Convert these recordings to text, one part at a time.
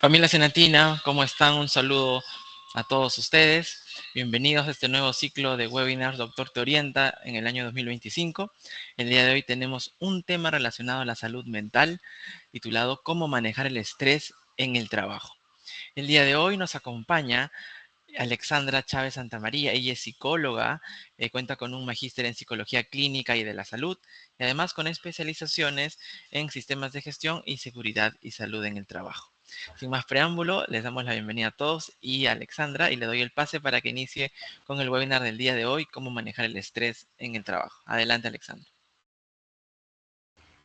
Familia Senatina, ¿cómo están? Un saludo a todos ustedes. Bienvenidos a este nuevo ciclo de webinars Doctor Te Orienta en el año 2025. El día de hoy tenemos un tema relacionado a la salud mental titulado ¿Cómo manejar el estrés en el trabajo? El día de hoy nos acompaña Alexandra Chávez Santamaría. Ella es psicóloga, cuenta con un magíster en psicología clínica y de la salud y además con especializaciones en sistemas de gestión y seguridad y salud en el trabajo. Sin más preámbulo, les damos la bienvenida a todos y a Alexandra y le doy el pase para que inicie con el webinar del día de hoy, cómo manejar el estrés en el trabajo. Adelante, Alexandra.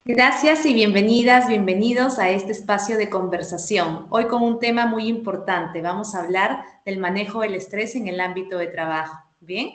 Gracias y bienvenidas, bienvenidos a este espacio de conversación. Hoy con un tema muy importante. Vamos a hablar del manejo del estrés en el ámbito de trabajo. Bien,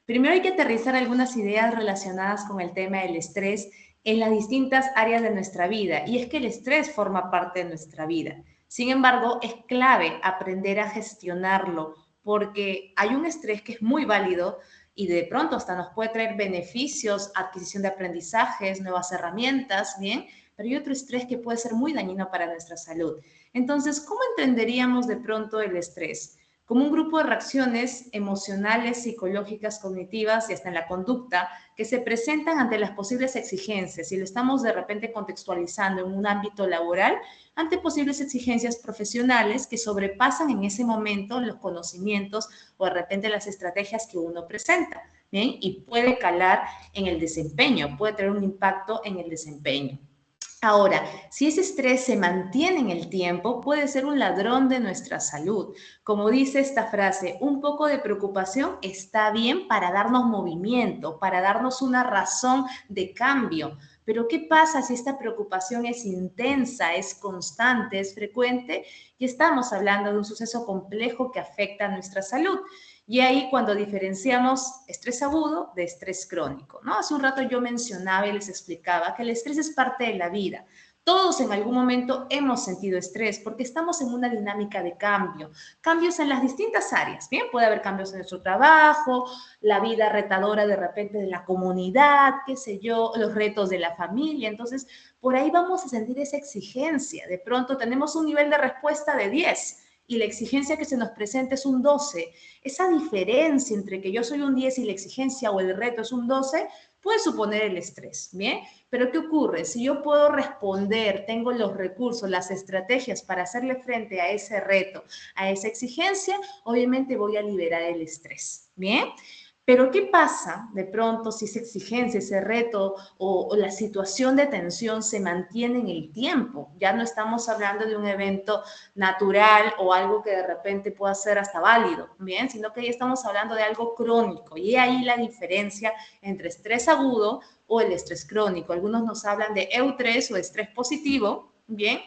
primero hay que aterrizar algunas ideas relacionadas con el tema del estrés en las distintas áreas de nuestra vida. Y es que el estrés forma parte de nuestra vida. Sin embargo, es clave aprender a gestionarlo porque hay un estrés que es muy válido y de pronto hasta nos puede traer beneficios, adquisición de aprendizajes, nuevas herramientas, ¿bien? Pero hay otro estrés que puede ser muy dañino para nuestra salud. Entonces, ¿cómo entenderíamos de pronto el estrés? Como un grupo de reacciones emocionales, psicológicas, cognitivas y hasta en la conducta que se presentan ante las posibles exigencias y lo estamos de repente contextualizando en un ámbito laboral ante posibles exigencias profesionales que sobrepasan en ese momento los conocimientos o de repente las estrategias que uno presenta, ¿bien? Y puede calar en el desempeño, puede tener un impacto en el desempeño. Ahora, si ese estrés se mantiene en el tiempo, puede ser un ladrón de nuestra salud. Como dice esta frase, un poco de preocupación está bien para darnos movimiento, para darnos una razón de cambio. Pero ¿qué pasa si esta preocupación es intensa, es constante, es frecuente? Y estamos hablando de un suceso complejo que afecta a nuestra salud. Y ahí cuando diferenciamos estrés agudo de estrés crónico, ¿no? Hace un rato yo mencionaba y les explicaba que el estrés es parte de la vida. Todos en algún momento hemos sentido estrés porque estamos en una dinámica de cambio, cambios en las distintas áreas. Bien, puede haber cambios en nuestro trabajo, la vida retadora de repente de la comunidad, qué sé yo, los retos de la familia. Entonces, por ahí vamos a sentir esa exigencia. De pronto tenemos un nivel de respuesta de 10 y la exigencia que se nos presenta es un 12. Esa diferencia entre que yo soy un 10 y la exigencia o el reto es un 12 puede suponer el estrés, ¿bien? Pero ¿qué ocurre? Si yo puedo responder, tengo los recursos, las estrategias para hacerle frente a ese reto, a esa exigencia, obviamente voy a liberar el estrés, ¿bien? Pero ¿qué pasa de pronto si esa exigencia, ese reto o la situación de tensión se mantiene en el tiempo? Ya no estamos hablando de un evento natural o algo que de repente pueda ser hasta válido, ¿bien? Sino que ya estamos hablando de algo crónico y ahí la diferencia entre estrés agudo o el estrés crónico. Algunos nos hablan de eustrés o estrés positivo, ¿bien?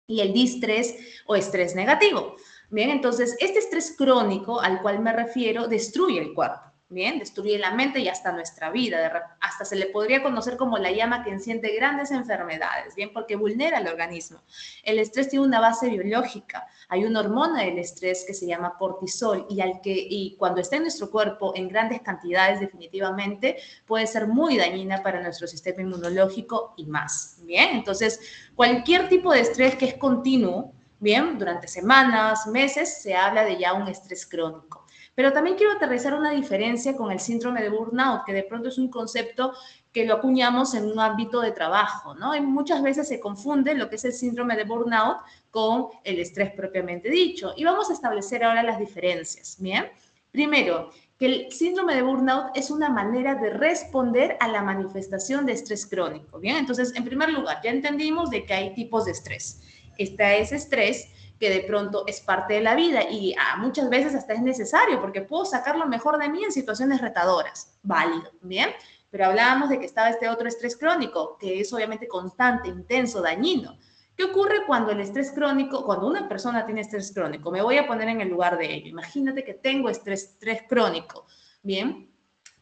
Y el distrés o estrés negativo. Bien, entonces este estrés crónico al cual me refiero destruye el cuerpo. Bien, destruye la mente y hasta nuestra vida. Hasta se le podría conocer como la llama que enciende grandes enfermedades, bien, porque vulnera el organismo. El estrés tiene una base biológica. Hay una hormona del estrés que se llama cortisol y cuando está en nuestro cuerpo en grandes cantidades definitivamente puede ser muy dañina para nuestro sistema inmunológico y más. Bien, entonces cualquier tipo de estrés que es continuo, bien, durante semanas, meses, se habla de ya un estrés crónico. Pero también quiero aterrizar una diferencia con el síndrome de burnout, que de pronto es un concepto que lo acuñamos en un ámbito de trabajo, ¿no? Y muchas veces se confunde lo que es el síndrome de burnout con el estrés propiamente dicho. Y vamos a establecer ahora las diferencias, ¿bien? Primero, que el síndrome de burnout es una manera de responder a la manifestación de estrés crónico, ¿bien? Entonces, en primer lugar, ya entendimos de que hay tipos de estrés. Está ese estrés que de pronto es parte de la vida y muchas veces hasta es necesario porque puedo sacar lo mejor de mí en situaciones retadoras. Válido, ¿bien? Pero hablábamos de que estaba este otro estrés crónico, que es obviamente constante, intenso, dañino. ¿Qué ocurre cuando el estrés crónico, cuando una persona tiene estrés crónico? Me voy a poner en el lugar de ello. Imagínate que tengo estrés crónico, ¿bien?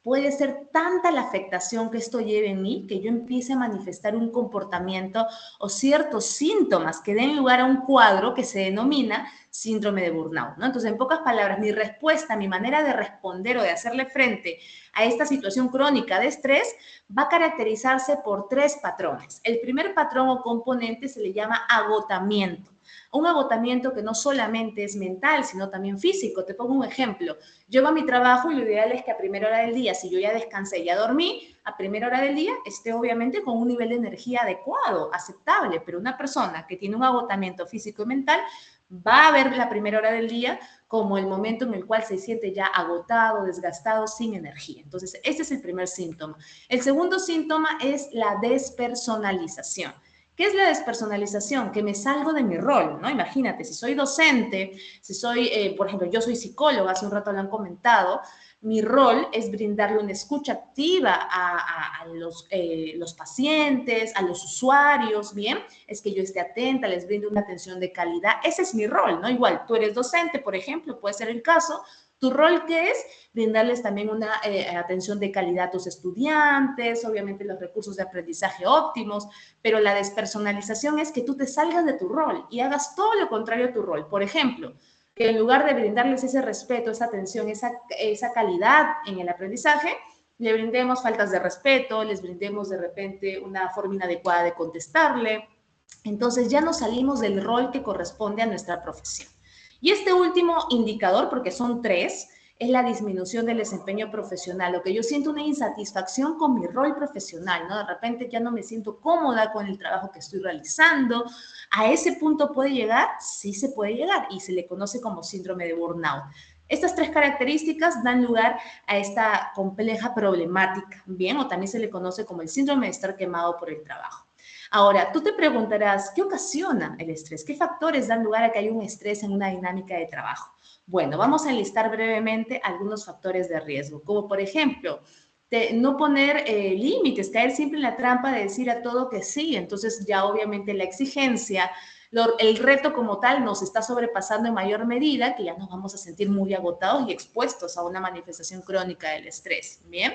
Puede ser tanta la afectación que esto lleve en mí que yo empiece a manifestar un comportamiento o ciertos síntomas que den lugar a un cuadro que se denomina síndrome de burnout, ¿no? Entonces, en pocas palabras, mi respuesta, mi manera de responder o de hacerle frente a esta situación crónica de estrés va a caracterizarse por 3 patrones. El primer patrón o componente se le llama agotamiento. Un agotamiento que no solamente es mental, sino también físico. Te pongo un ejemplo. Llego a mi trabajo y lo ideal es que a primera hora del día, si yo ya descansé, ya dormí, a primera hora del día esté obviamente con un nivel de energía adecuado, aceptable, pero una persona que tiene un agotamiento físico y mental va a ver la primera hora del día como el momento en el cual se siente ya agotado, desgastado, sin energía. Entonces, ese es el primer síntoma. El segundo síntoma es la despersonalización. ¿Qué es la despersonalización? Que me salgo de mi rol, ¿no? Imagínate, si soy docente, si soy, por ejemplo, yo soy psicóloga, hace un rato lo han comentado, mi rol es brindarle una escucha activa a los pacientes, a los usuarios, ¿bien? Es que yo esté atenta, les brindo una atención de calidad. Ese es mi rol, ¿no? Igual, tú eres docente, por ejemplo, puede ser el caso. ¿Tu rol qué es? Brindarles también una atención de calidad a tus estudiantes, obviamente los recursos de aprendizaje óptimos, pero la despersonalización es que tú te salgas de tu rol y hagas todo lo contrario a tu rol. Por ejemplo, que en lugar de brindarles ese respeto, esa atención, esa calidad en el aprendizaje, le brindemos faltas de respeto, les brindemos de repente una forma inadecuada de contestarle. Entonces ya nos salimos del rol que corresponde a nuestra profesión. Y este último indicador, porque son tres, es la disminución del desempeño profesional, lo que yo siento una insatisfacción con mi rol profesional, ¿no? De repente ya no me siento cómoda con el trabajo que estoy realizando. ¿A ese punto puede llegar? Sí se puede llegar y se le conoce como síndrome de burnout. Estas tres características dan lugar a esta compleja problemática, ¿bien? O también se le conoce como el síndrome de estar quemado por el trabajo. Ahora, tú te preguntarás, ¿qué ocasiona el estrés? ¿Qué factores dan lugar a que haya un estrés en una dinámica de trabajo? Bueno, vamos a enlistar brevemente algunos factores de riesgo, como por ejemplo, no poner límites, caer siempre en la trampa de decir a todo que sí. Entonces ya obviamente la exigencia, el reto como tal nos está sobrepasando en mayor medida, que ya nos vamos a sentir muy agotados y expuestos a una manifestación crónica del estrés. Bien.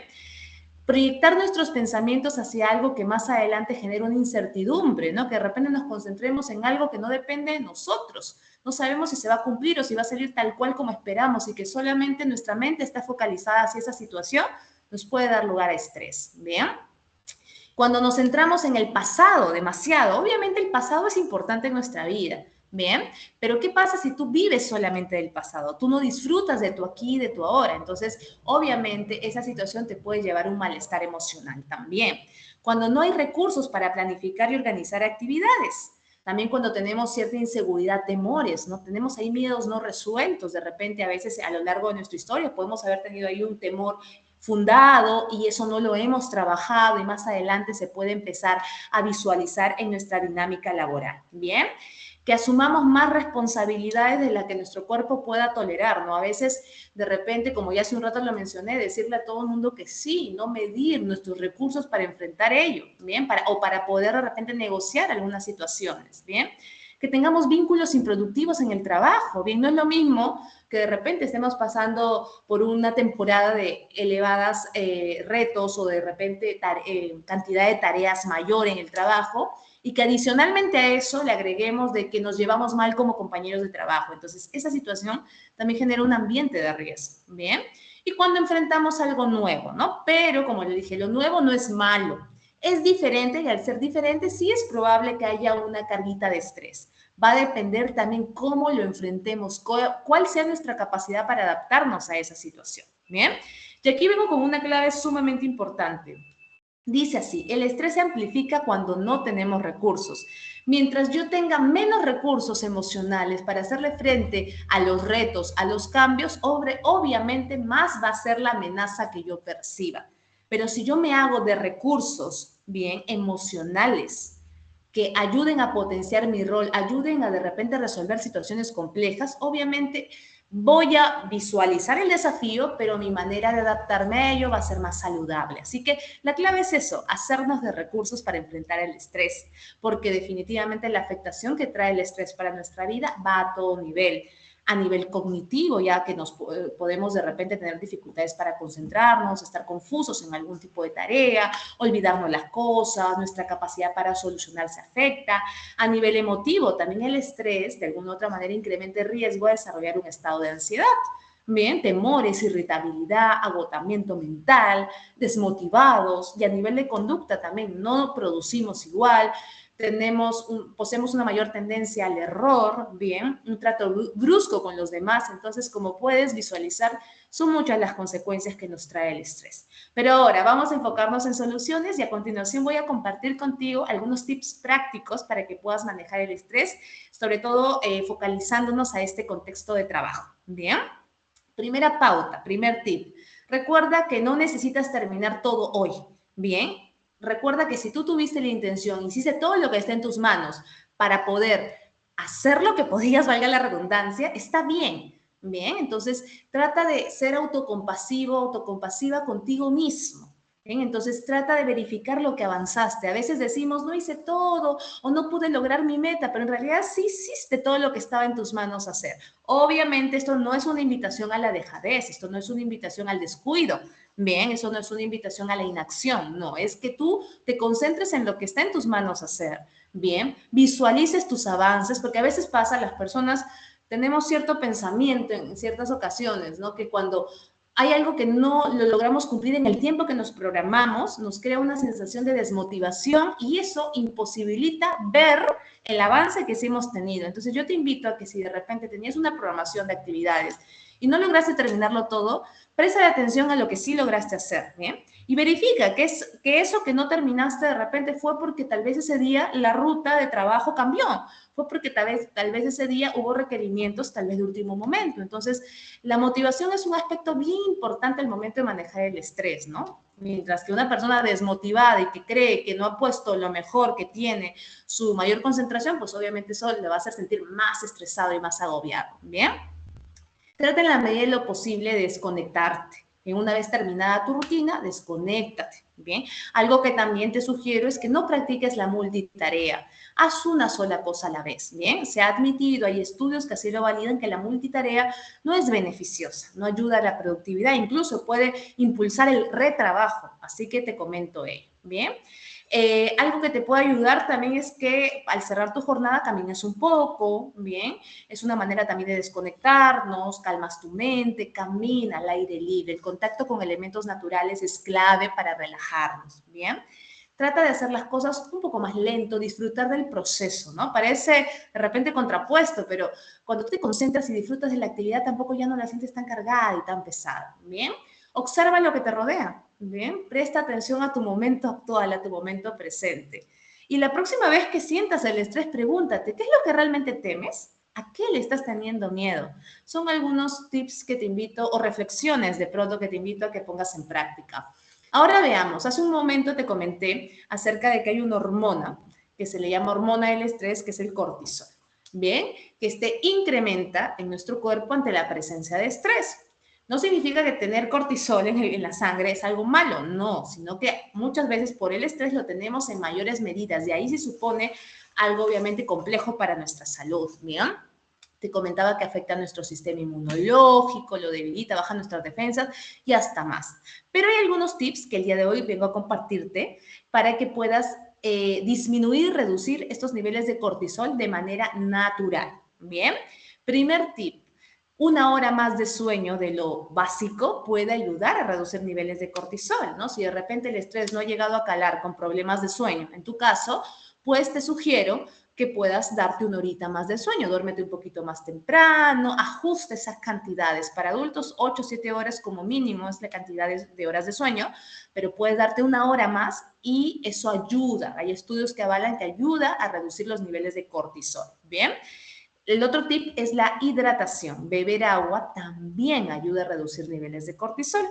Proyectar nuestros pensamientos hacia algo que más adelante genera una incertidumbre, ¿no? Que de repente nos concentremos en algo que no depende de nosotros. No sabemos si se va a cumplir o si va a salir tal cual como esperamos y que solamente nuestra mente está focalizada hacia esa situación, nos puede dar lugar a estrés, ¿bien? Cuando nos centramos en el pasado demasiado, obviamente el pasado es importante en nuestra vida, ¿bien? Pero ¿qué pasa si tú vives solamente del pasado? Tú no disfrutas de tu aquí y de tu ahora. Entonces, obviamente, esa situación te puede llevar a un malestar emocional también. Cuando no hay recursos para planificar y organizar actividades. También cuando tenemos cierta inseguridad, temores, ¿no? Tenemos ahí miedos no resueltos. De repente, a veces a lo largo de nuestra historia podemos haber tenido ahí un temor fundado y eso no lo hemos trabajado y más adelante se puede empezar a visualizar en nuestra dinámica laboral. Bien, que asumamos más responsabilidades de las que nuestro cuerpo pueda tolerar, ¿no? A veces, de repente, como ya hace un rato lo mencioné, decirle a todo el mundo que sí, no medir nuestros recursos para enfrentar ello, ¿bien? O para poder de repente negociar algunas situaciones, ¿bien? Que tengamos vínculos improductivos en el trabajo, ¿bien? No es lo mismo que de repente estemos pasando por una temporada de elevadas retos o de repente cantidad de tareas mayor en el trabajo y que adicionalmente a eso le agreguemos de que nos llevamos mal como compañeros de trabajo. Entonces, esa situación también genera un ambiente de riesgo, ¿bien? Y cuando enfrentamos algo nuevo, ¿no? Pero, como le dije, lo nuevo no es malo. Es diferente y al ser diferente sí es probable que haya una carguita de estrés. Va a depender también cómo lo enfrentemos, cuál sea nuestra capacidad para adaptarnos a esa situación. ¿Bien? Y aquí vengo con una clave sumamente importante. Dice así, el estrés se amplifica cuando no tenemos recursos. Mientras yo tenga menos recursos emocionales para hacerle frente a los retos, a los cambios, obviamente más va a ser la amenaza que yo perciba. Pero si yo me hago de recursos, bien, emocionales, que ayuden a potenciar mi rol, ayuden a de repente resolver situaciones complejas, obviamente voy a visualizar el desafío, pero mi manera de adaptarme a ello va a ser más saludable. Así que la clave es eso, hacernos de recursos para enfrentar el estrés, porque definitivamente la afectación que trae el estrés para nuestra vida va a todo nivel. A nivel cognitivo, ya que nos podemos de repente tener dificultades para concentrarnos, estar confusos en algún tipo de tarea, olvidarnos las cosas, nuestra capacidad para solucionar se afecta. A nivel emotivo, también el estrés de alguna u otra manera incrementa el riesgo de desarrollar un estado de ansiedad. Bien, temores, irritabilidad, agotamiento mental, desmotivados, y a nivel de conducta también no producimos igual, poseemos una mayor tendencia al error, bien, un trato brusco con los demás. Entonces, como puedes visualizar, son muchas las consecuencias que nos trae el estrés. Pero ahora vamos a enfocarnos en soluciones y a continuación voy a compartir contigo algunos tips prácticos para que puedas manejar el estrés, sobre todo focalizándonos a este contexto de trabajo, bien. Primera pauta, primer tip. Recuerda que no necesitas terminar todo hoy, bien. Recuerda que si tú tuviste la intención, hiciste todo lo que está en tus manos para poder hacer lo que podías, valga la redundancia, está bien, bien. Entonces, trata de ser autocompasivo, autocompasiva contigo mismo. ¿Bien? Entonces, trata de verificar lo que avanzaste. A veces decimos, no hice todo o no pude lograr mi meta, pero en realidad sí hiciste todo lo que estaba en tus manos hacer. Obviamente, esto no es una invitación a la dejadez, esto no es una invitación al descuido. Bien, eso no es una invitación a la inacción, no, es que tú te concentres en lo que está en tus manos hacer, bien, visualices tus avances, porque a veces pasa, las personas tenemos cierto pensamiento en ciertas ocasiones, ¿no? Que cuando hay algo que no lo logramos cumplir en el tiempo que nos programamos, nos crea una sensación de desmotivación y eso imposibilita ver el avance que sí hemos tenido. Entonces yo te invito a que si de repente tenías una programación de actividades y no lograste terminarlo todo, presta atención a lo que sí lograste hacer, ¿bien? Y verifica que eso que no terminaste de repente fue porque tal vez ese día la ruta de trabajo cambió, fue porque tal vez ese día hubo requerimientos tal vez de último momento. Entonces, la motivación es un aspecto bien importante al momento de manejar el estrés, ¿no? Mientras que una persona desmotivada y que cree que no ha puesto lo mejor que tiene, su mayor concentración, pues obviamente eso le va a hacer sentir más estresado y más agobiado, ¿bien? Trata en la medida de lo posible de desconectarte. Y una vez terminada tu rutina, desconéctate, ¿bien? Algo que también te sugiero es que no practiques la multitarea. Haz una sola cosa a la vez, ¿bien? Se ha admitido, hay estudios que así lo validan, que la multitarea no es beneficiosa, no ayuda a la productividad, incluso puede impulsar el retrabajo. Así que te comento ello, ¿bien? Algo que te puede ayudar también es que al cerrar tu jornada camines un poco, ¿bien? Es una manera también de desconectarnos, calmas tu mente, camina al aire libre. El contacto con elementos naturales es clave para relajarnos, ¿bien? Trata de hacer las cosas un poco más lento, disfrutar del proceso, ¿no? Parece de repente contrapuesto, pero cuando tú te concentras y disfrutas de la actividad, tampoco ya no la sientes tan cargada y tan pesada, ¿bien? Observa lo que te rodea, ¿bien? Presta atención a tu momento actual, a tu momento presente. Y la próxima vez que sientas el estrés, pregúntate, ¿qué es lo que realmente temes? ¿A qué le estás teniendo miedo? Son algunos tips que te invito, o reflexiones de pronto que te invito a que pongas en práctica. Ahora veamos, hace un momento te comenté acerca de que hay una hormona que se le llama hormona del estrés, que es el cortisol. Bien, que este incrementa en nuestro cuerpo ante la presencia de estrés. No significa que tener cortisol en la sangre es algo malo, no, sino que muchas veces por el estrés lo tenemos en mayores medidas. De ahí se supone algo obviamente complejo para nuestra salud, ¿bien? Te comentaba que afecta a nuestro sistema inmunológico, lo debilita, baja nuestras defensas y hasta más. Pero hay algunos tips que el día de hoy vengo a compartirte para que puedas disminuir y reducir estos niveles de cortisol de manera natural, ¿bien? Primer tip, una hora más de sueño de lo básico puede ayudar a reducir niveles de cortisol, ¿no? Si de repente el estrés no ha llegado a calar con problemas de sueño, en tu caso, pues te sugiero que puedas darte una horita más de sueño, duérmete un poquito más temprano, ajusta esas cantidades. Para adultos, 8 o 7 horas como mínimo es la cantidad de horas de sueño, pero puedes darte una hora más y eso ayuda. Hay estudios que avalan que ayuda a reducir los niveles de cortisol, ¿bien? El otro tip es la hidratación. Beber agua también ayuda a reducir niveles de cortisol.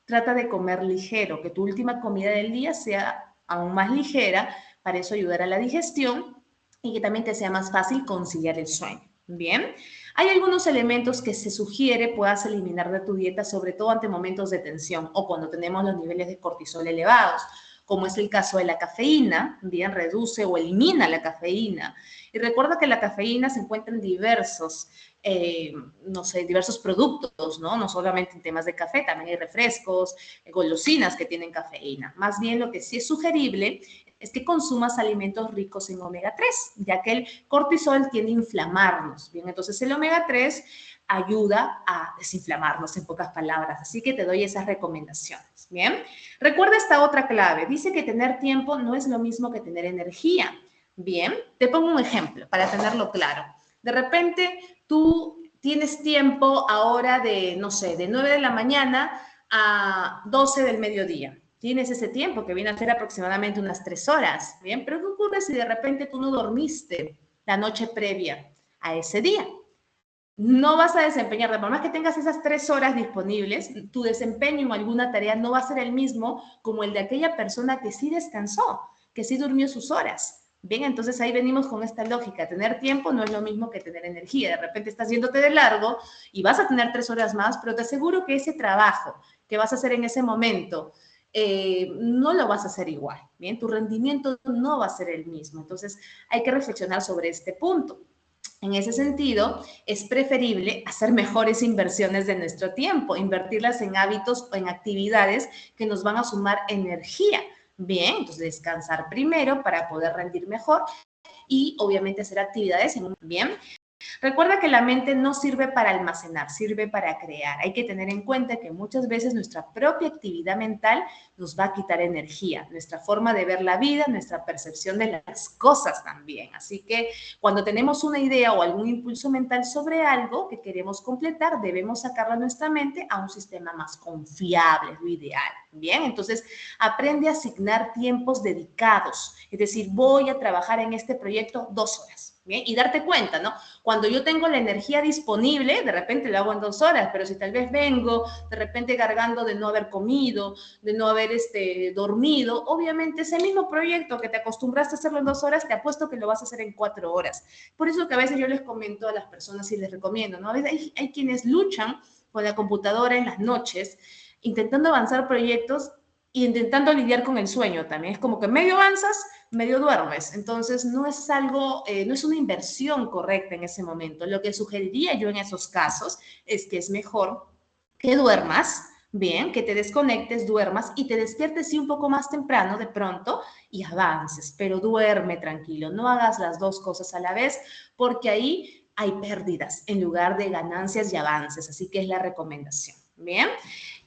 Trata de comer ligero, que tu última comida del día sea aún más ligera, para eso ayudar a la digestión y que también te sea más fácil conciliar el sueño. Bien, hay algunos elementos que se sugiere puedas eliminar de tu dieta, sobre todo ante momentos de tensión o cuando tenemos los niveles de cortisol elevados, como es el caso de la cafeína, bien, reduce o elimina la cafeína. Y recuerda que la cafeína se encuentra en diversos, diversos productos, ¿no? No solamente en temas de café, también hay refrescos, golosinas que tienen cafeína. Más bien lo que sí es sugerible es que consumas alimentos ricos en omega 3, ya que el cortisol tiende a inflamarnos, bien, entonces el omega 3 ayuda a desinflamarnos, en pocas palabras, así que te doy esas recomendaciones, bien. Recuerda esta otra clave, dice que tener tiempo no es lo mismo que tener energía. Bien, te pongo un ejemplo para tenerlo claro. De repente, tú tienes tiempo ahora de, no sé, de 9 de la mañana a 12 del mediodía. Tienes ese tiempo que viene a ser aproximadamente unas 3 horas. Bien, pero ¿qué ocurre si de repente tú no dormiste la noche previa a ese día? No vas a desempeñarte, por más que tengas esas 3 horas disponibles, tu desempeño en alguna tarea no va a ser el mismo como el de aquella persona que sí descansó, que sí durmió sus horas. Bien, entonces ahí venimos con esta lógica. Tener tiempo no es lo mismo que tener energía. De repente estás yéndote de largo y vas a tener 3 horas más, pero te aseguro que ese trabajo que vas a hacer en ese momento no lo vas a hacer igual. Bien, tu rendimiento no va a ser el mismo. Entonces hay que reflexionar sobre este punto. En ese sentido, es preferible hacer mejores inversiones de nuestro tiempo, invertirlas en hábitos o en actividades que nos van a sumar energía. Bien, entonces descansar primero para poder rendir mejor y obviamente hacer actividades en un bien. Recuerda que la mente no sirve para almacenar, sirve para crear. Hay que tener en cuenta que muchas veces nuestra propia actividad mental nos va a quitar energía, nuestra forma de ver la vida, nuestra percepción de las cosas también. Así que cuando tenemos una idea o algún impulso mental sobre algo que queremos completar, debemos sacarlo a nuestra mente a un sistema más confiable, es lo ideal. Bien, entonces aprende a asignar tiempos dedicados. Es decir, voy a trabajar en este proyecto 2 horas. Bien, y darte cuenta, ¿no? Cuando yo tengo la energía disponible, de repente lo hago en 2 horas, pero si tal vez vengo de repente cargando de no haber comido, de no haber dormido, obviamente ese mismo proyecto que te acostumbraste a hacerlo en 2 horas, te apuesto que lo vas a hacer en 4 horas. Por eso que a veces yo les comento a las personas y les recomiendo, ¿no? A veces hay quienes luchan con la computadora en las noches, intentando avanzar proyectos y intentando lidiar con el sueño también. Es como que medio avanzas, medio duermes. Entonces, no es algo, no es una inversión correcta en ese momento. Lo que sugeriría yo en esos casos es que es mejor que duermas bien, que te desconectes, duermas y te despiertes sí un poco más temprano de pronto y avances, pero duerme tranquilo. No hagas las dos cosas a la vez porque ahí hay pérdidas en lugar de ganancias y avances. Así que es la recomendación. Bien.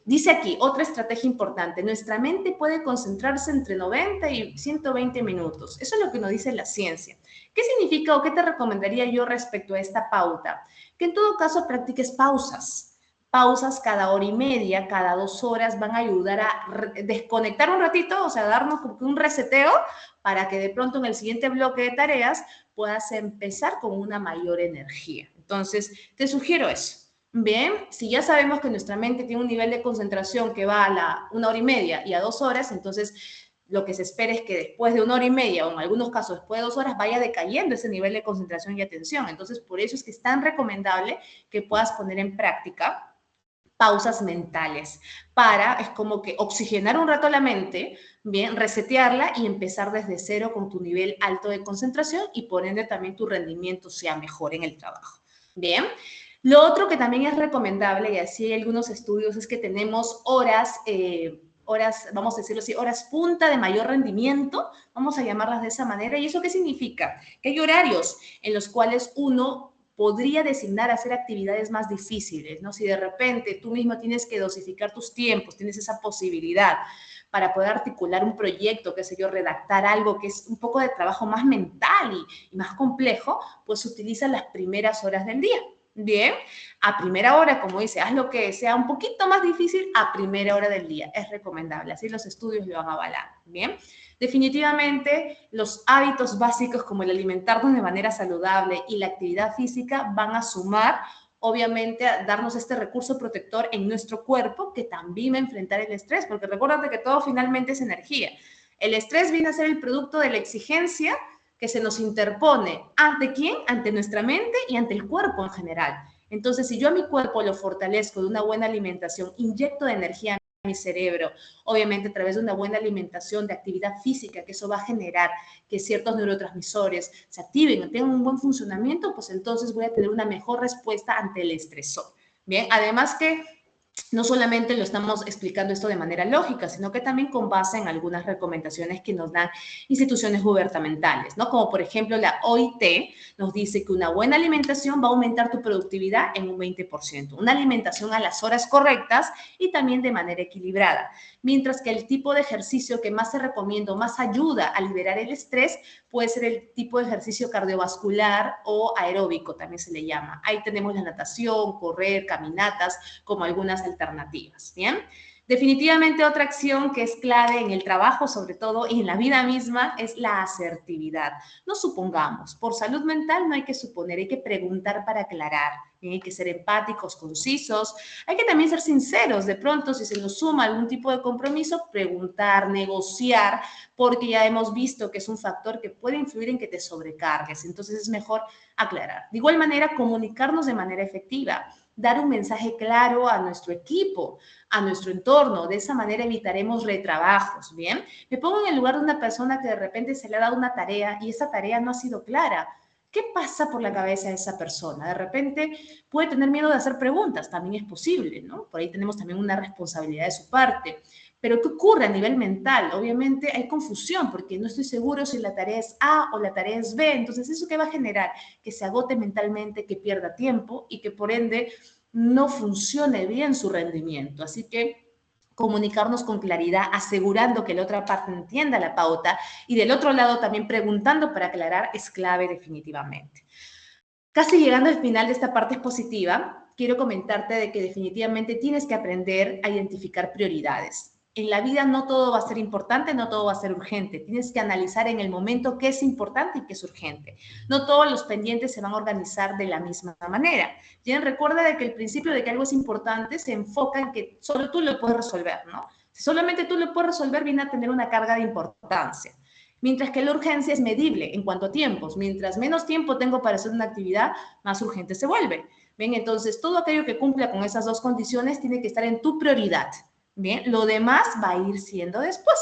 Dice aquí, otra estrategia importante, nuestra mente puede concentrarse entre 90 y 120 minutos. Eso es lo que nos dice la ciencia. ¿Qué significa o qué te recomendaría yo respecto a esta pauta? Que en todo caso practiques pausas. Pausas cada hora y media, cada 2 horas van a ayudar a desconectar un ratito, o sea, darnos un reseteo para que de pronto en el siguiente bloque de tareas puedas empezar con una mayor energía. Entonces, te sugiero eso. Bien, si ya sabemos que nuestra mente tiene un nivel de concentración que va a la 1 hora y media y a 2 horas, entonces lo que se espera es que después de 1 hora y media o en algunos casos después de 2 horas vaya decayendo ese nivel de concentración y atención. Entonces, por eso es que es tan recomendable que puedas poner en práctica pausas mentales para, es como que oxigenar un rato la mente, bien, resetearla y empezar desde cero con tu nivel alto de concentración y por ende también tu rendimiento sea mejor en el trabajo. Bien. Lo otro que también es recomendable, y así hay algunos estudios, es que tenemos horas, vamos a decirlo así, horas punta de mayor rendimiento, vamos a llamarlas de esa manera. ¿Y eso qué significa? Que hay horarios en los cuales uno podría designar hacer actividades más difíciles, ¿no? Si de repente tú mismo tienes que dosificar tus tiempos, tienes esa posibilidad para poder articular un proyecto, qué sé yo, redactar algo que es un poco de trabajo más mental y más complejo, pues utiliza las primeras horas del día. Bien, a primera hora, como dice, haz lo que sea un poquito más difícil a primera hora del día. Es recomendable, así los estudios lo han avalado. Bien, definitivamente los hábitos básicos como el alimentarnos de manera saludable y la actividad física van a sumar, obviamente, a darnos este recurso protector en nuestro cuerpo que también va a enfrentar el estrés, porque recuérdate que todo finalmente es energía. El estrés viene a ser el producto de la exigencia que se nos interpone. ¿Ante quién? Ante nuestra mente y ante el cuerpo en general. Entonces, si yo a mi cuerpo lo fortalezco de una buena alimentación, inyecto de energía a mi cerebro, obviamente a través de una buena alimentación, de actividad física, que eso va a generar que ciertos neurotransmisores se activen, tengan un buen funcionamiento, pues entonces voy a tener una mejor respuesta ante el estresor. Bien, además que no solamente lo estamos explicando esto de manera lógica, sino que también con base en algunas recomendaciones que nos dan instituciones gubernamentales, ¿no? Como por ejemplo la OIT nos dice que una buena alimentación va a aumentar tu productividad en un 20%, una alimentación a las horas correctas y también de manera equilibrada, mientras que el tipo de ejercicio que más se recomienda, más ayuda a liberar el estrés, puede ser el tipo de ejercicio cardiovascular o aeróbico, también se le llama. Ahí tenemos la natación, correr, caminatas, como algunas alternativas, ¿bien? Definitivamente otra acción que es clave en el trabajo, sobre todo, y en la vida misma, es la asertividad. No supongamos, por salud mental no hay que suponer, hay que preguntar para aclarar, hay que ser empáticos, concisos, hay que también ser sinceros. De pronto, si se nos suma algún tipo de compromiso, preguntar, negociar, porque ya hemos visto que es un factor que puede influir en que te sobrecargues. Entonces es mejor aclarar. De igual manera, comunicarnos de manera efectiva, dar un mensaje claro a nuestro equipo, a nuestro entorno. De esa manera evitaremos retrabajos, ¿bien? Me pongo en el lugar de una persona que de repente se le ha dado una tarea y esa tarea no ha sido clara. ¿Qué pasa por la cabeza de esa persona? De repente puede tener miedo de hacer preguntas, también es posible, ¿no? Por ahí tenemos también una responsabilidad de su parte. Pero ¿qué ocurre a nivel mental? Obviamente hay confusión porque no estoy seguro si la tarea es A o la tarea es B. Entonces, ¿eso qué va a generar? Que se agote mentalmente, que pierda tiempo y que por ende no funcione bien su rendimiento. Así que comunicarnos con claridad, asegurando que la otra parte entienda la pauta y del otro lado también preguntando para aclarar es clave definitivamente. Casi llegando al final de esta parte expositiva, quiero comentarte de que definitivamente tienes que aprender a identificar prioridades. En la vida no todo va a ser importante, no todo va a ser urgente. Tienes que analizar en el momento qué es importante y qué es urgente. No todos los pendientes se van a organizar de la misma manera. Bien, recuerda de que el principio de que algo es importante se enfoca en que solo tú lo puedes resolver, ¿no? Si solamente tú lo puedes resolver, viene a tener una carga de importancia. Mientras que la urgencia es medible en cuanto a tiempos. Mientras menos tiempo tengo para hacer una actividad, más urgente se vuelve. Bien, entonces todo aquello que cumpla con esas dos condiciones tiene que estar en tu prioridad. Bien, lo demás va a ir siendo después.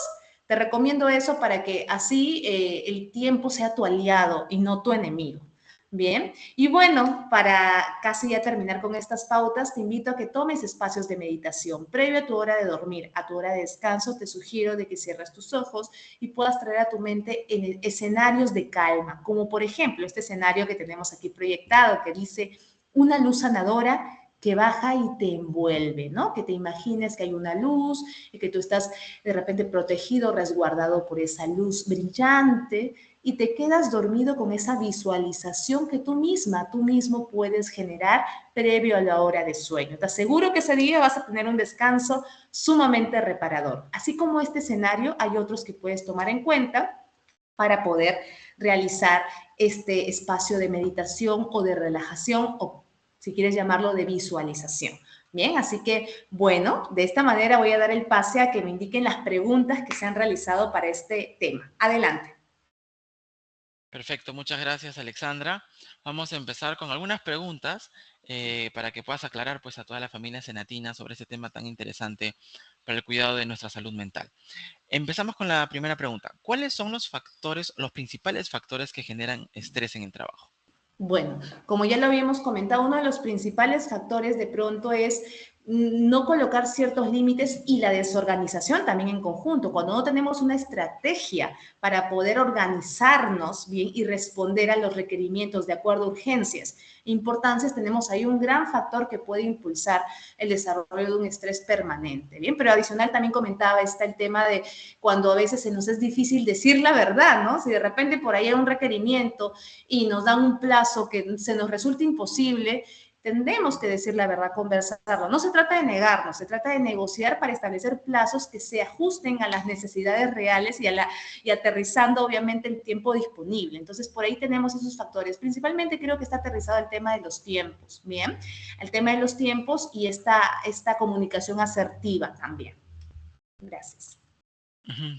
Te recomiendo eso para que así el tiempo sea tu aliado y no tu enemigo. Bien, y bueno, para casi ya terminar con estas pautas, te invito a que tomes espacios de meditación. Previo a tu hora de dormir, a tu hora de descanso, te sugiero de que cierres tus ojos y puedas traer a tu mente en escenarios de calma, como por ejemplo este escenario que tenemos aquí proyectado, que dice una luz sanadora que baja y te envuelve, ¿no? Que te imagines que hay una luz y que tú estás de repente protegido, resguardado por esa luz brillante y te quedas dormido con esa visualización que tú misma, tú mismo puedes generar previo a la hora de sueño. Te aseguro que ese día vas a tener un descanso sumamente reparador. Así como este escenario, hay otros que puedes tomar en cuenta para poder realizar este espacio de meditación o de relajación o si quieres llamarlo de visualización. Bien, así que, bueno, de esta manera voy a dar el pase a que me indiquen las preguntas que se han realizado para este tema. Adelante. Perfecto, muchas gracias, Alexandra. Vamos a empezar con algunas preguntas para que puedas aclarar pues, a toda la familia senatina sobre este tema tan interesante para el cuidado de nuestra salud mental. Empezamos con la primera pregunta. ¿Cuáles son los factores, los principales factores que generan estrés en el trabajo? Bueno, como ya lo habíamos comentado, uno de los principales factores de pronto es no colocar ciertos límites y la desorganización también en conjunto. Cuando no tenemos una estrategia para poder organizarnos bien y responder a los requerimientos de acuerdo a urgencias e importancias, tenemos ahí un gran factor que puede impulsar el desarrollo de un estrés permanente. Bien, pero adicional también comentaba está el tema de cuando a veces se nos es difícil decir la verdad, ¿no? Si de repente por ahí hay un requerimiento y nos dan un plazo que se nos resulta imposible, tendremos que decir la verdad, conversarlo. No se trata de negarnos, se trata de negociar para establecer plazos que se ajusten a las necesidades reales y aterrizando obviamente el tiempo disponible. Entonces, por ahí tenemos esos factores. Principalmente creo que está aterrizado el tema de los tiempos, ¿bien? El tema de los tiempos y esta comunicación asertiva también. Gracias.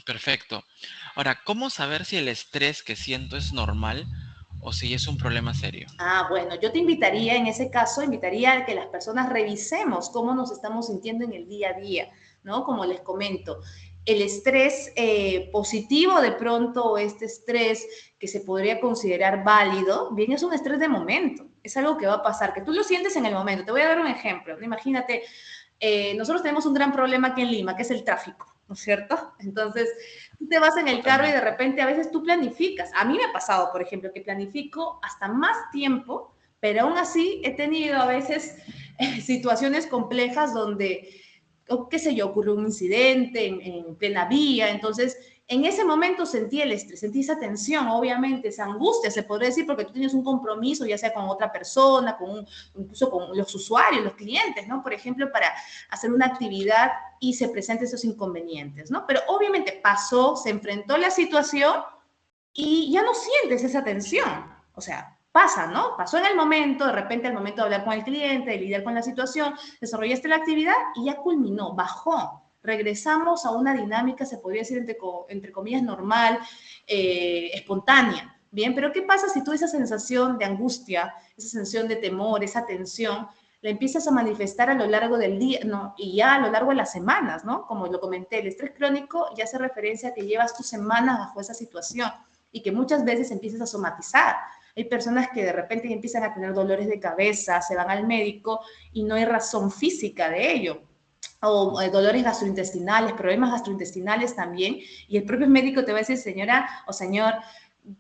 Perfecto. Ahora, ¿cómo saber si el estrés que siento es normal o si es un problema serio? Bueno, yo te invitaría, en ese caso, invitaría a que las personas revisemos cómo nos estamos sintiendo en el día a día, ¿no? Como les comento, el estrés positivo de pronto o este estrés que se podría considerar válido, bien, es un estrés de momento, es algo que va a pasar, que tú lo sientes en el momento. Te voy a dar un ejemplo. Imagínate, nosotros tenemos un gran problema aquí en Lima, que es el tráfico, ¿no es cierto? Entonces, tú te vas en el carro y de repente a veces tú planificas. A mí me ha pasado, por ejemplo, que planifico hasta más tiempo, pero aún así he tenido a veces situaciones complejas donde, qué sé yo, ocurre un incidente en plena vía, entonces en ese momento sentí el estrés, sentí esa tensión, obviamente, esa angustia, se podría decir, porque tú tienes un compromiso, ya sea con otra persona, incluso con los usuarios, los clientes, ¿no? Por ejemplo, para hacer una actividad y se presentan esos inconvenientes, ¿no? Pero obviamente pasó, se enfrentó a la situación y ya no sientes esa tensión. O sea, pasa, ¿no? Pasó en el momento, de repente al momento de hablar con el cliente, de lidiar con la situación, desarrollaste la actividad y ya culminó, bajó. Regresamos a una dinámica, se podría decir entre comillas, normal, espontánea. Bien, pero ¿qué pasa si tú esa sensación de angustia, esa sensación de temor, esa tensión, la empiezas a manifestar a lo largo del día, ¿no? Y ya a lo largo de las semanas, ¿no? Como lo comenté, el estrés crónico ya hace referencia a que llevas tus semanas bajo esa situación y que muchas veces empiezas a somatizar. Hay personas que de repente empiezan a tener dolores de cabeza, se van al médico y no hay razón física de ello. O dolores gastrointestinales, problemas gastrointestinales también, y el propio médico te va a decir, señora o señor,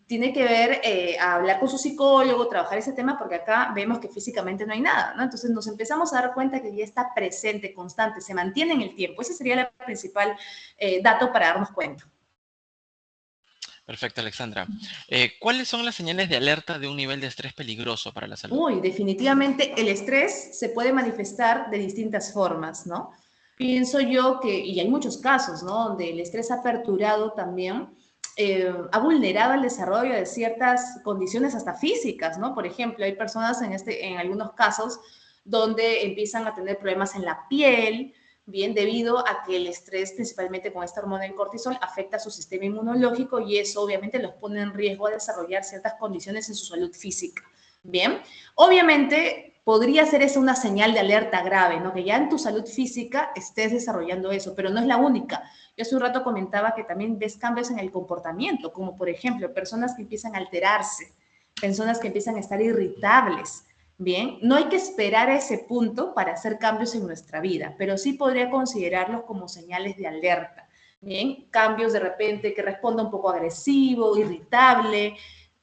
tiene que ver, a hablar con su psicólogo, trabajar ese tema, porque acá vemos que físicamente no hay nada, ¿no? Entonces nos empezamos a dar cuenta que ya está presente, constante, se mantiene en el tiempo. Ese sería el principal dato para darnos cuenta. Perfecto, Alexandra. ¿Cuáles son las señales de alerta de un nivel de estrés peligroso para la salud? Uy, definitivamente el estrés se puede manifestar de distintas formas, ¿no? Pienso yo que, y hay muchos casos, ¿no? Donde el estrés ha aperturado también, ha vulnerado el desarrollo de ciertas condiciones hasta físicas, ¿no? Por ejemplo, hay personas en algunos casos donde empiezan a tener problemas en la piel, bien, debido a que el estrés, principalmente con esta hormona del cortisol, afecta a su sistema inmunológico y eso obviamente los pone en riesgo a desarrollar ciertas condiciones en su salud física. Bien, obviamente podría ser eso una señal de alerta grave, ¿no? Que ya en tu salud física estés desarrollando eso, pero no es la única. Yo hace un rato comentaba que también ves cambios en el comportamiento, como por ejemplo personas que empiezan a alterarse, personas que empiezan a estar irritables. Bien, no hay que esperar a ese punto para hacer cambios en nuestra vida, pero sí podría considerarlos como señales de alerta. Bien, cambios de repente que responda un poco agresivo, irritable,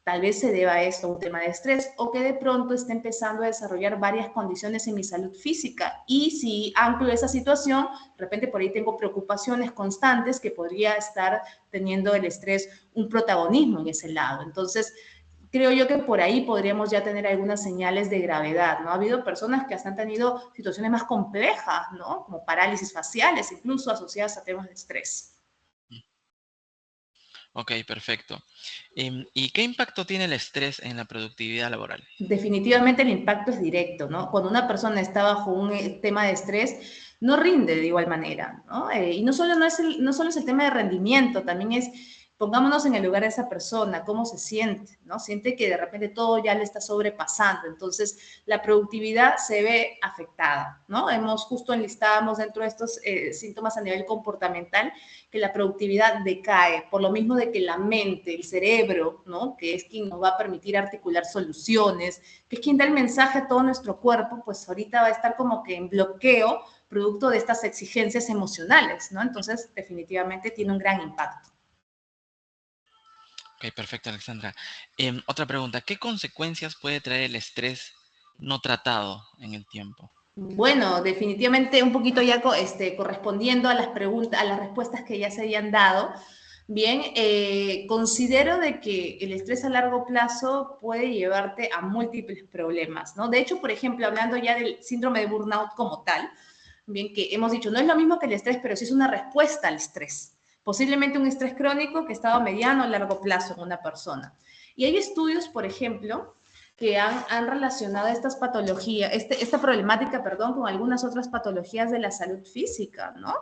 tal vez se deba a esto a un tema de estrés o que de pronto esté empezando a desarrollar varias condiciones en mi salud física. Y si anclo esa situación, de repente por ahí tengo preocupaciones constantes que podría estar teniendo el estrés un protagonismo en ese lado. Entonces, creo yo que por ahí podríamos ya tener algunas señales de gravedad, ¿no? Ha habido personas que hasta han tenido situaciones más complejas, ¿no? Como parálisis faciales, incluso asociadas a temas de estrés. Ok, perfecto. ¿Y qué impacto tiene el estrés en la productividad laboral? Definitivamente el impacto es directo, ¿no? Cuando una persona está bajo un tema de estrés, no rinde de igual manera, ¿no? Y no solo, no solo es el tema de rendimiento, también es, pongámonos en el lugar de esa persona, cómo se siente, ¿no? Siente que de repente todo ya le está sobrepasando, entonces la productividad se ve afectada, ¿no? Justo enlistábamos dentro de estos síntomas a nivel comportamental que la productividad decae, por lo mismo de que la mente, el cerebro, ¿no? Que es quien nos va a permitir articular soluciones, que es quien da el mensaje a todo nuestro cuerpo, pues ahorita va a estar como que en bloqueo producto de estas exigencias emocionales, ¿no? Entonces, definitivamente tiene un gran impacto. Ok, perfecto, Alexandra. Otra pregunta, ¿qué consecuencias puede traer el estrés no tratado en el tiempo? Bueno, definitivamente un poquito ya correspondiendo a las preguntas, a las respuestas que ya se habían dado. Bien, considero de que el estrés a largo plazo puede llevarte a múltiples problemas, ¿no? De hecho, por ejemplo, hablando ya del síndrome de burnout como tal, bien, que hemos dicho, no es lo mismo que el estrés, pero sí es una respuesta al estrés. Posiblemente un estrés crónico que estaba a mediano o largo plazo en una persona. Y hay estudios, por ejemplo, que han relacionado estas patologías, esta problemática, perdón, con algunas otras patologías de la salud física, ¿no?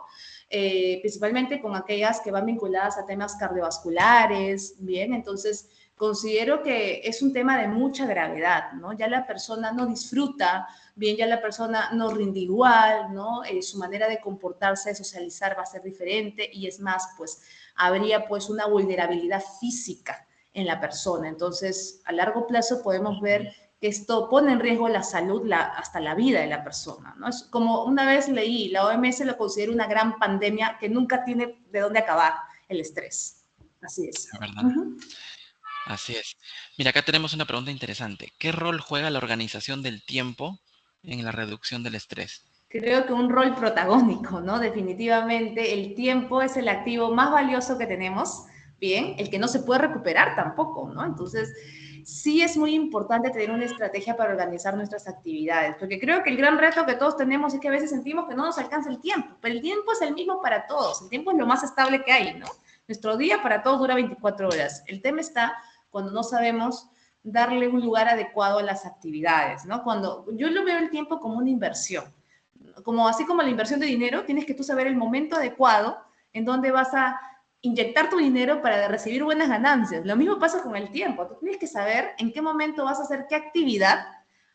Principalmente con aquellas que van vinculadas a temas cardiovasculares, bien, entonces considero que es un tema de mucha gravedad, ¿no? Ya la persona no disfruta, bien, ya la persona no rinde igual, ¿no? Su manera de comportarse, de socializar va a ser diferente y es más, pues habría pues una vulnerabilidad física en la persona. Entonces, a largo plazo podemos ver que esto pone en riesgo la salud, hasta la vida de la persona, ¿no? Es como una vez leí, la OMS lo considera una gran pandemia que nunca tiene de dónde acabar, el estrés. Así es. La verdad, Ujú. así es. Mira, acá tenemos una pregunta interesante. ¿Qué rol juega la organización del tiempo en la reducción del estrés? Creo que un rol protagónico, ¿no? Definitivamente el tiempo es el activo más valioso que tenemos, bien, el que no se puede recuperar tampoco, ¿no? Entonces, sí es muy importante tener una estrategia para organizar nuestras actividades, porque creo que el gran reto que todos tenemos es que a veces sentimos que no nos alcanza el tiempo, pero el tiempo es el mismo para todos, el tiempo es lo más estable que hay, ¿no? Nuestro día para todos dura 24 horas. El tema está cuando no sabemos darle un lugar adecuado a las actividades, ¿no? Cuando yo lo veo el tiempo como una inversión, como así como la inversión de dinero, tienes que tú saber el momento adecuado en donde vas a inyectar tu dinero para recibir buenas ganancias. Lo mismo pasa con el tiempo. Tú tienes que saber en qué momento vas a hacer qué actividad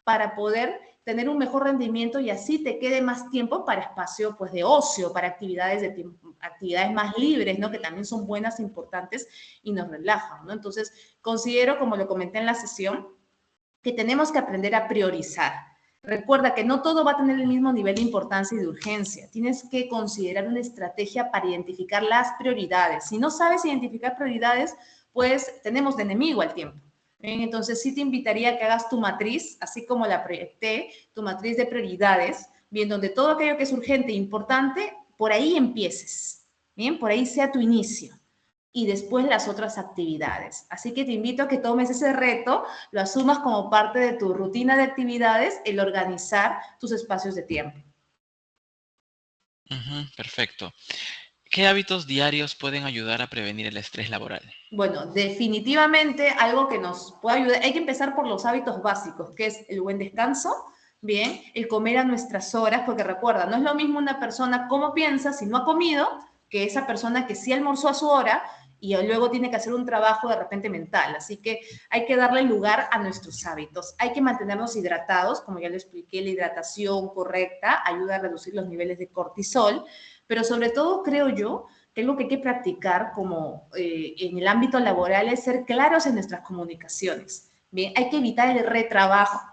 para poder tener un mejor rendimiento y así te quede más tiempo para espacio pues de ocio, para actividades más libres, ¿no? Que también son buenas, importantes y nos relajan, ¿no? Entonces, considero, como lo comenté en la sesión, que tenemos que aprender a priorizar. Recuerda que no todo va a tener el mismo nivel de importancia y de urgencia. Tienes que considerar una estrategia para identificar las prioridades. Si no sabes identificar prioridades, pues tenemos de enemigo al tiempo. Bien, entonces sí te invitaría a que hagas tu matriz, así como la proyecté, tu matriz de prioridades, bien, donde todo aquello que es urgente e importante, por ahí empieces. Bien, por ahí sea tu inicio y después las otras actividades. Así que te invito a que tomes ese reto, lo asumas como parte de tu rutina de actividades, el organizar tus espacios de tiempo. Ujú, perfecto. ¿Qué hábitos diarios pueden ayudar a prevenir el estrés laboral? Bueno, definitivamente algo que nos puede ayudar, hay que empezar por los hábitos básicos, que es el buen descanso, bien, el comer a nuestras horas, porque recuerda, no es lo mismo una persona cómo piensa si no ha comido, que esa persona que sí almorzó a su hora y luego tiene que hacer un trabajo de repente mental. Así que hay que darle lugar a nuestros hábitos. Hay que mantenernos hidratados, como ya lo expliqué, la hidratación correcta ayuda a reducir los niveles de cortisol, pero sobre todo creo yo que algo que hay que practicar como en el ámbito laboral es ser claros en nuestras comunicaciones. Bien, hay que evitar el retrabajo.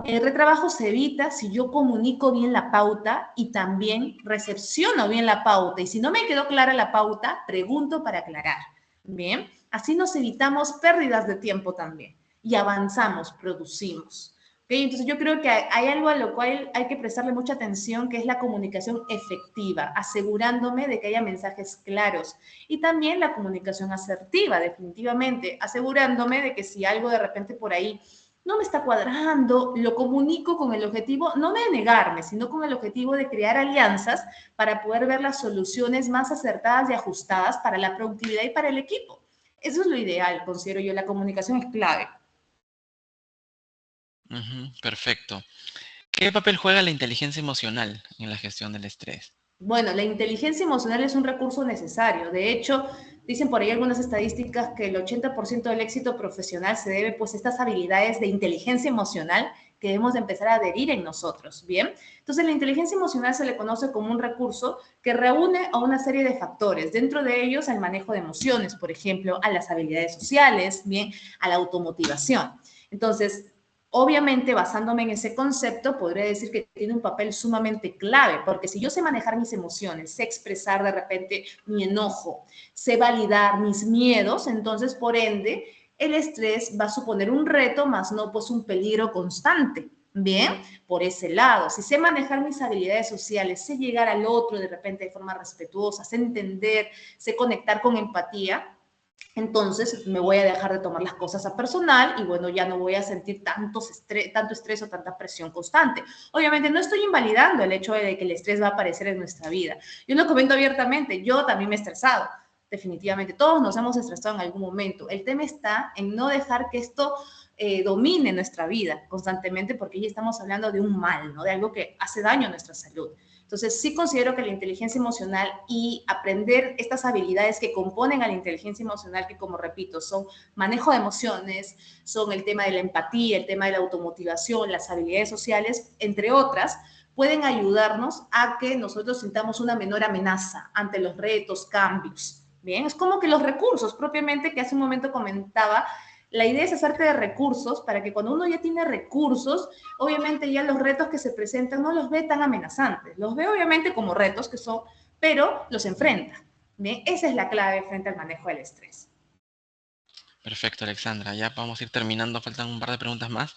El retrabajo se evita si yo comunico bien la pauta y también recepciono bien la pauta. Y si no me quedó clara la pauta, pregunto para aclarar. Bien, así nos evitamos pérdidas de tiempo también y avanzamos, producimos. ¿Okay? Entonces yo creo que hay algo a lo cual hay que prestarle mucha atención, que es la comunicación efectiva, asegurándome de que haya mensajes claros. Y también la comunicación asertiva, definitivamente, asegurándome de que si algo de repente por ahí no me está cuadrando, lo comunico con el objetivo, no de negarme, sino con el objetivo de crear alianzas para poder ver las soluciones más acertadas y ajustadas para la productividad y para el equipo. Eso es lo ideal, considero yo. La comunicación es clave. Ujú, perfecto. ¿Qué papel juega la inteligencia emocional en la gestión del estrés? Bueno, la inteligencia emocional es un recurso necesario. De hecho, dicen por ahí algunas estadísticas que el 80% del éxito profesional se debe pues a estas habilidades de inteligencia emocional que debemos de empezar a adherir en nosotros, ¿bien? Entonces, la inteligencia emocional se le conoce como un recurso que reúne a una serie de factores, dentro de ellos al manejo de emociones, por ejemplo, a las habilidades sociales, ¿bien? A la automotivación. Entonces, obviamente, basándome en ese concepto, podría decir que tiene un papel sumamente clave, porque si yo sé manejar mis emociones, sé expresar de repente mi enojo, sé validar mis miedos, entonces, por ende, el estrés va a suponer un reto, más no pues un peligro constante. Bien, por ese lado, si sé manejar mis habilidades sociales, sé llegar al otro de repente de forma respetuosa, sé entender, sé conectar con empatía, entonces me voy a dejar de tomar las cosas a personal y bueno, ya no voy a sentir tanto estrés o tanta presión constante. Obviamente no estoy invalidando el hecho de que el estrés va a aparecer en nuestra vida. Yo lo comento abiertamente, yo también me he estresado, definitivamente. Todos nos hemos estresado en algún momento. El tema está en no dejar que esto domine nuestra vida constantemente porque ya estamos hablando de un mal, ¿no? De algo que hace daño a nuestra salud. Entonces, sí considero que la inteligencia emocional y aprender estas habilidades que componen a la inteligencia emocional, que como repito, son manejo de emociones, son el tema de la empatía, el tema de la automotivación, las habilidades sociales, entre otras, pueden ayudarnos a que nosotros sintamos una menor amenaza ante los retos, cambios. Bien, es como que los recursos propiamente que hace un momento comentaba, la idea es hacerte de recursos para que cuando uno ya tiene recursos, obviamente ya los retos que se presentan no los ve tan amenazantes, los ve obviamente como retos que son, pero los enfrenta. ¿Bien? Esa es la clave frente al manejo del estrés. Perfecto, Alexandra. Ya vamos a ir terminando. Faltan un par de preguntas más.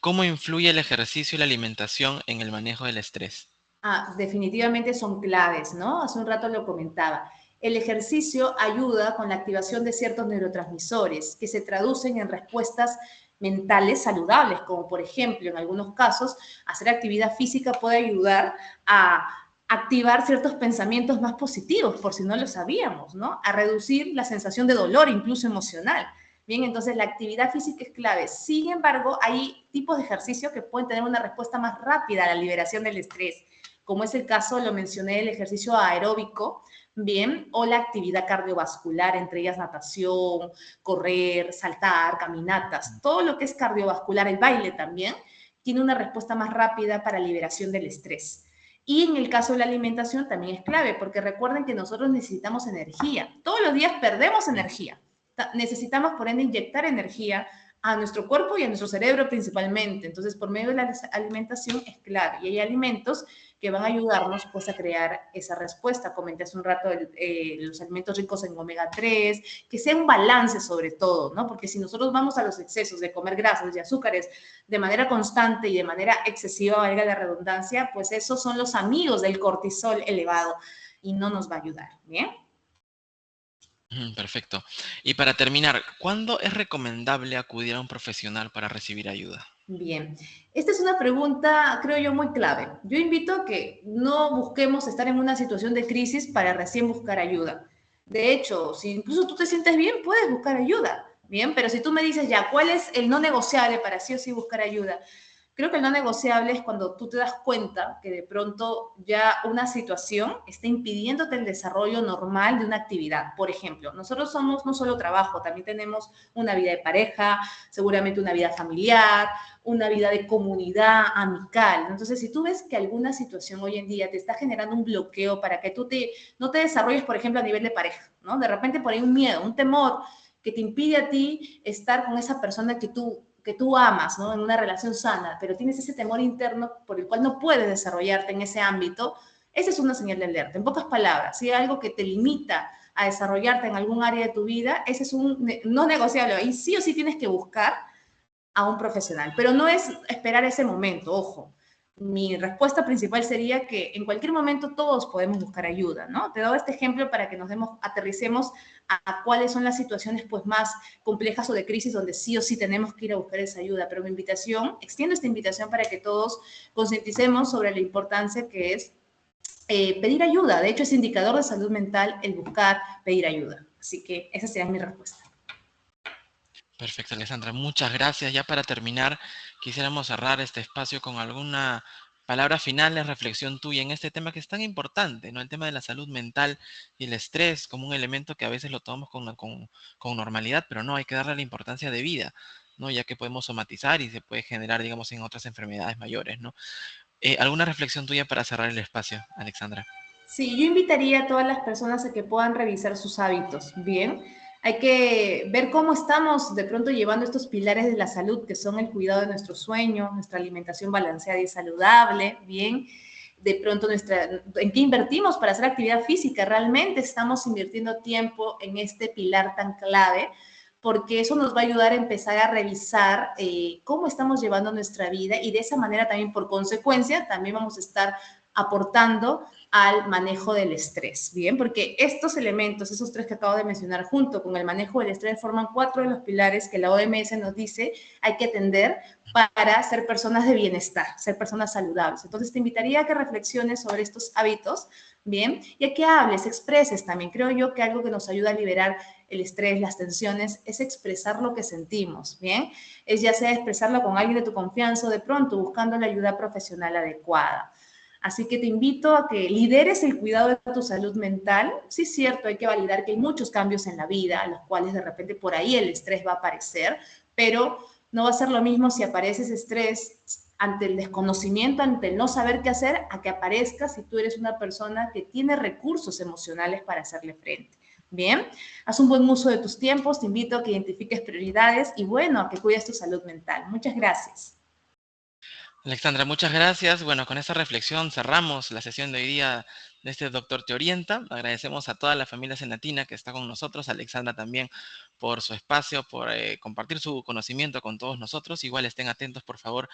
¿Cómo influye el ejercicio y la alimentación en el manejo del estrés? Definitivamente son claves, ¿no? Hace un rato lo comentaba. El ejercicio ayuda con la activación de ciertos neurotransmisores que se traducen en respuestas mentales saludables, como por ejemplo, en algunos casos, hacer actividad física puede ayudar a activar ciertos pensamientos más positivos, por si no lo sabíamos, ¿no? A reducir la sensación de dolor, incluso emocional. Bien, entonces la actividad física es clave. Sin embargo, hay tipos de ejercicio que pueden tener una respuesta más rápida a la liberación del estrés, como es el caso, lo mencioné, el ejercicio aeróbico, bien, o la actividad cardiovascular, entre ellas natación, correr, saltar, caminatas, todo lo que es cardiovascular, el baile también, tiene una respuesta más rápida para liberación del estrés. Y en el caso de la alimentación también es clave, porque recuerden que nosotros necesitamos energía. Todos los días perdemos energía. Necesitamos, por ende, inyectar energía a nuestro cuerpo y a nuestro cerebro principalmente. Entonces, por medio de la alimentación es clave. Y hay alimentos que van a ayudarnos pues a crear esa respuesta. Comenté hace un rato los alimentos ricos en omega 3, que sea un balance sobre todo, ¿no? Porque si nosotros vamos a los excesos de comer grasas y azúcares de manera constante y de manera excesiva, valga la redundancia, pues esos son los amigos del cortisol elevado y no nos va a ayudar, ¿bien? Perfecto. Y para terminar, ¿cuándo es recomendable acudir a un profesional para recibir ayuda? Bien, esta es una pregunta, creo yo, muy clave. Yo invito a que no busquemos estar en una situación de crisis para recién buscar ayuda. De hecho, si incluso tú te sientes bien, puedes buscar ayuda. Bien, pero si tú me dices ya, ¿cuál es el no negociable para sí o sí buscar ayuda? Creo que el no negociable es cuando tú te das cuenta que de pronto ya una situación está impidiéndote el desarrollo normal de una actividad. Por ejemplo, nosotros somos no solo trabajo, también tenemos una vida de pareja, seguramente una vida familiar, una vida de comunidad amical. Entonces, si tú ves que alguna situación hoy en día te está generando un bloqueo para que no te desarrolles, por ejemplo, a nivel de pareja, ¿no? De repente por ahí un miedo, un temor que te impide a ti estar con esa persona que tú amas, ¿no? En una relación sana, pero tienes ese temor interno por el cual no puedes desarrollarte en ese ámbito, esa es una señal de alerta. En pocas palabras, si hay algo que te limita a desarrollarte en algún área de tu vida, ese es un no negociable. Y sí o sí tienes que buscar a un profesional, pero no es esperar ese momento, ojo. Mi respuesta principal sería que en cualquier momento todos podemos buscar ayuda, ¿no? Te doy este ejemplo para que aterricemos a cuáles son las situaciones pues más complejas o de crisis donde sí o sí tenemos que ir a buscar esa ayuda, pero extiendo esta invitación para que todos concienticemos sobre la importancia que es pedir ayuda. De hecho, es indicador de salud mental el buscar, pedir ayuda. Así que esa sería mi respuesta. Perfecto, Alessandra. Muchas gracias. Ya para terminar, quisiéramos cerrar este espacio con alguna palabra final de reflexión tuya en este tema que es tan importante, ¿no? El tema de la salud mental y el estrés como un elemento que a veces lo tomamos con normalidad, pero no, hay que darle la importancia de vida, ¿no? Ya que podemos somatizar y se puede generar, digamos, en otras enfermedades mayores, ¿no? ¿Alguna reflexión tuya para cerrar el espacio, Alexandra? Sí, yo invitaría a todas las personas a que puedan revisar sus hábitos, ¿bien? Hay que ver cómo estamos de pronto llevando estos pilares de la salud, que son el cuidado de nuestro sueño, nuestra alimentación balanceada y saludable, ¿bien? De pronto en qué invertimos para hacer actividad física. Realmente estamos invirtiendo tiempo en este pilar tan clave, porque eso nos va a ayudar a empezar a revisar cómo estamos llevando nuestra vida y de esa manera también, por consecuencia, también vamos a estar aportando al manejo del estrés, ¿bien? Porque estos elementos, esos tres que acabo de mencionar, junto con el manejo del estrés, forman 4 de los pilares que la OMS nos dice hay que atender para ser personas de bienestar, ser personas saludables. Entonces, te invitaría a que reflexiones sobre estos hábitos, ¿bien? Y a que hables, expreses también. Creo yo que algo que nos ayuda a liberar el estrés, las tensiones, es expresar lo que sentimos, ¿bien? Es ya sea expresarlo con alguien de tu confianza o de pronto buscando la ayuda profesional adecuada. Así que te invito a que lideres el cuidado de tu salud mental. Sí, es cierto, hay que validar que hay muchos cambios en la vida, a los cuales de repente por ahí el estrés va a aparecer, pero no va a ser lo mismo si aparece ese estrés ante el desconocimiento, ante el no saber qué hacer, a que aparezca si tú eres una persona que tiene recursos emocionales para hacerle frente. Bien, haz un buen uso de tus tiempos, te invito a que identifiques prioridades y bueno, a que cuides tu salud mental. Muchas gracias. Alexandra, muchas gracias. Bueno, con esta reflexión cerramos la sesión de hoy día de este Doctor Te Orienta. Agradecemos a toda la familia senatina que está con nosotros, a Alexandra también por su espacio, por compartir su conocimiento con todos nosotros. Igual estén atentos, por favor,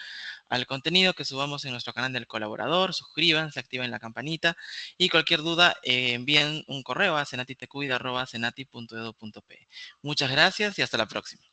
al contenido que subamos en nuestro canal del colaborador, suscríbanse, activen la campanita y cualquier duda envíen un correo a senatitecuida@senati.edu.pe. Muchas gracias y hasta la próxima.